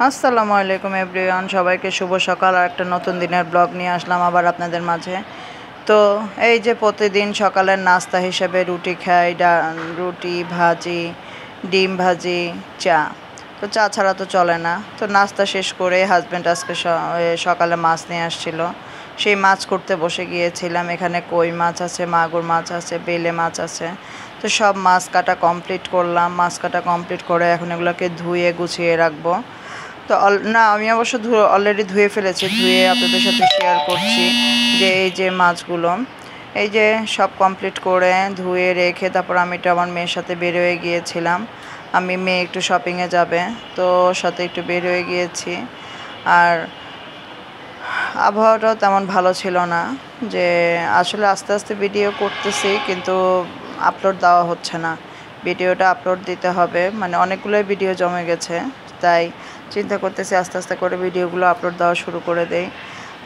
আসসালামু আলাইকুম এভরিওয়ান, সবাইকে শুভ সকাল। আর একটা নতুন দিনের ব্লগ নিয়ে আসলাম আবার আপনাদের মাঝে। তো এই যে প্রতিদিন সকালের নাস্তা হিসেবে রুটি খাই, রুটি ভাজি, ডিম ভাজি, চা। তো চা ছাড়া তো চলে না। তো নাস্তা শেষ করে হাজব্যান্ড আজকে সকালে মাছ নিয়ে আসছিল, সেই মাছ করতে বসে গিয়েছিলাম। এখানে কই মাছ আছে, মাগুর মাছ আছে, বেলে মাছ আছে। তো সব মাছ কাটা কমপ্লিট করলাম। মাছ কাটা কমপ্লিট করে এখন এগুলোকে ধুয়ে গুছিয়ে রাখবো। তো না, আমি অবশ্য অলরেডি ধুয়ে ফেলেছি, ধুয়ে আপনাদের সাথে শেয়ার করছি যে এই যে মাছগুলো, এই যে সব কমপ্লিট করে ধুয়ে রেখে তারপর আমি একটু আমার মেয়ের সাথে বের হয়ে গিয়েছিলাম। আমি মেয়ে একটু শপিংয়ে যাবে, তো ওর সাথে একটু বের হয়ে গিয়েছি। আর আবহাওয়াটাও তেমন ভালো ছিল না, যে আসলে আস্তে আস্তে ভিডিও করতেছি কিন্তু আপলোড দেওয়া হচ্ছে না। ভিডিওটা আপলোড দিতে হবে, মানে অনেকগুলোই ভিডিও জমে গেছে, তাই চিন্তা করতেছি আস্তে আস্তে করে ভিডিওগুলো আপলোড দেওয়া শুরু করে দেই।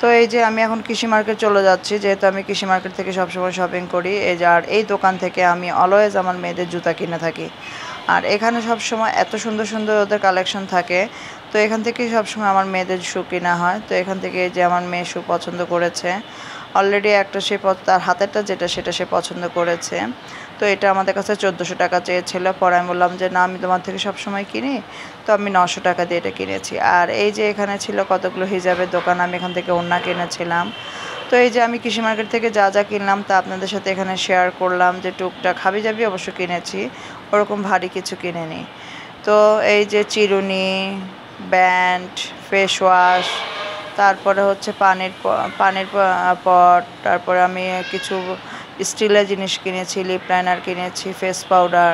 তো এই যে আমি এখন কৃষি মার্কেট চলে যাচ্ছি, যেহেতু আমি কৃষি মার্কেট থেকে সবসময় শপিং করি। এই যে আর এই দোকান থেকে আমি অলওয়েজ আমার মেয়েদের জুতা কিনে থাকি। আর এখানে সবসময় এত সুন্দর সুন্দর ওদের কালেকশন থাকে, তো এখান থেকেই সবসময় আমার মেয়েদের শু কেনা হয়। তো এখান থেকে যে আমার মেয়ে শু পছন্দ করেছে অলরেডি, একটা সে তার হাতেরটা যেটা সেটা সে পছন্দ করেছে। তো এটা আমাদের কাছে 1400 টাকা চেয়েছিল। পরে আমি বললাম যে না, আমি তোমার থেকে সবসময় কিনি, তো আমি 900 টাকা দিয়ে এটা কিনেছি। আর এই যে এখানে ছিল কতগুলো হিজাবের দোকান, আমি এখান থেকে ওড়না কিনেছিলাম। তো এই যে আমি কৃষি মার্কেট থেকে যা যা কিনলাম তা আপনাদের সাথে এখানে শেয়ার করলাম। যে টুকটাক হাবিজাবি অবশ্য কিনেছি, ওরকম ভারী কিছু কিনেনি। তো এই যে চিরুনি, ব্যান্ড, ফেস ওয়াশ, তারপরে হচ্ছে পানির পট, তারপরে আমি কিছু স্টিলের জিনিস কিনেছি, লিপ লাইনার কিনেছি, ফেস পাউডার।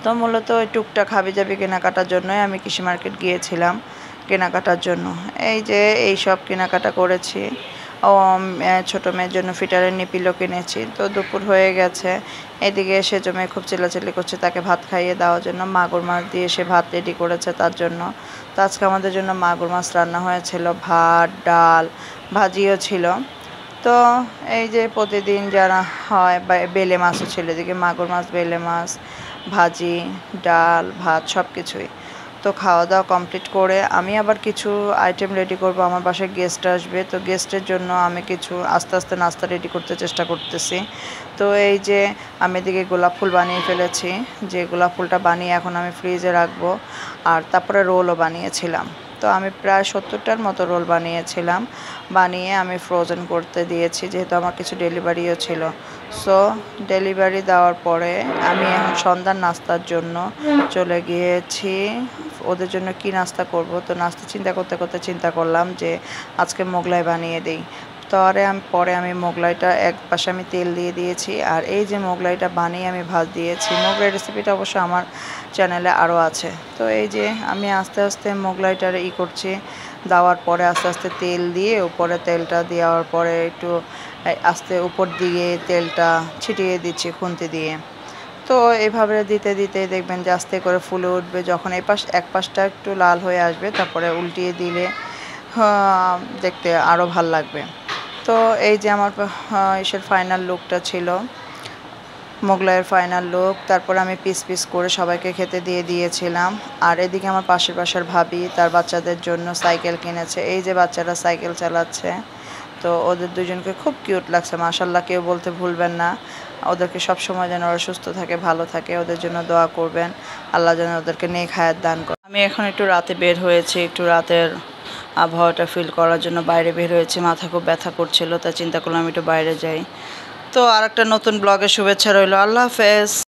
তো মূলত ওই টুকটাক হাবিজাবি কেনাকাটার জন্যই আমি কৃষি মার্কেট গিয়েছিলাম, কেনাকাটার জন্য। এই যে এই সব কেনাকাটা করেছি। ও ছোটো মেয়ের জন্য ফিটারের নিপিলও কিনেছি। তো দুপুর হয়ে গেছে, এদিকে এসে জমে খুব চিল্লাচিল্লি করছে তাকে ভাত খাইয়ে দেওয়ার জন্য। মাগুর মাছ দিয়ে সে ভাত রেডি করেছে তার জন্য। তো আজকে আমাদের জন্য মাগুর মাছ রান্না হয়েছিল, ভাত, ডাল, ভাজিও ছিল। তো এই যে প্রতিদিন যারা হয়, বেলে মাছও ছিল, এদিকে মাগুর মাছ, বেলে মাছ, ভাজি, ডাল, ভাত সব কিছুই। তো খাওয়া দাওয়া কমপ্লিট করে আমি আবার কিছু আইটেম রেডি করব। আমার বাসায় গেস্ট আসবে, তো গেস্টের জন্য আমি কিছু আস্তে আস্তে নাস্তা রেডি করতে চেষ্টা করতেছি। তো এই যে আমি এদিকে গোলাপ ফুল বানিয়ে ফেলেছি, যে গোলাপ ফুলটা বানিয়ে এখন আমি ফ্রিজে রাখবো। আর তারপরে রোলও বানিয়েছিলাম। তো আমি প্রায় 70টার মতো রোল বানিয়েছিলাম, বানিয়ে আমি ফ্রোজেন করতে দিয়েছি, যেহেতু আমার কিছু ডেলিভারিও ছিল। সো ডেলিভারি দেওয়ার পরে আমি এখন সন্ধ্যার নাস্তার জন্য চলে গিয়েছি। ওদের জন্য কি নাস্তা করব, তো নাস্তা চিন্তা করতে করতে চিন্তা করলাম যে আজকে মোগলাই বানিয়ে দিই। পরে আমি মোগলাইটা এক পাশে আমি তেল দিয়ে দিয়েছি, আর এই যে মোগলাইটা বানিয়ে আমি ভাজ দিয়েছি। মোগলাই রেসিপিটা অবশ্য আমার চ্যানেলে আরও আছে। তো এই যে আমি আস্তে আস্তে মোগলাইটার করছি, দেওয়ার পরে আস্তে আস্তে তেল দিয়ে, উপরে তেলটা দেওয়ার পরে একটু আস্তে উপর দিয়ে তেলটা ছিটিয়ে দিচ্ছি খুন্তি দিয়ে। তো এইভাবে দিতে দিতে দেখবেন যে আস্তে করে ফুলে উঠবে। যখন এক পাশটা একটু লাল হয়ে আসবে, তারপরে উল্টিয়ে দিলে দেখতে আরও ভাল লাগবে। তো এই যে আমার এসের ফাইনাল লুকটা ছিল, মোগলাইয়ের ফাইনাল লুক। তারপর আমি পিস পিস করে সবাইকে খেতে দিয়ে দিয়েছিলাম। আর এদিকে আমার পাশের বাসার ভাবি তার বাচ্চাদের জন্য সাইকেল কিনেছে। এই যে বাচ্চারা সাইকেল চালাচ্ছে, তো ওদের দুজনকে খুব কিউট লাগছে, মাশাল্লাহ। কেউ বলতে ভুলবেন না, ওদেরকে সব সময় যেন ওরা সুস্থ থাকে, ভালো থাকে, ওদের জন্য দোয়া করবেন। আল্লাহ যেন ওদেরকে নেক হায়াত দান করে। আমি এখন একটু রাতে বের হয়েছি, একটু রাতের আবহাওয়াটা ফিল করার জন্য বাইরে বের হয়েছি। মাথা খুব ব্যথা করছিল, তাই চিন্তা করলাম একটু বাইরে যাই। তো আর একটা নতুন ব্লগের শুভেচ্ছা রইল। আল্লাহ হাফেজ।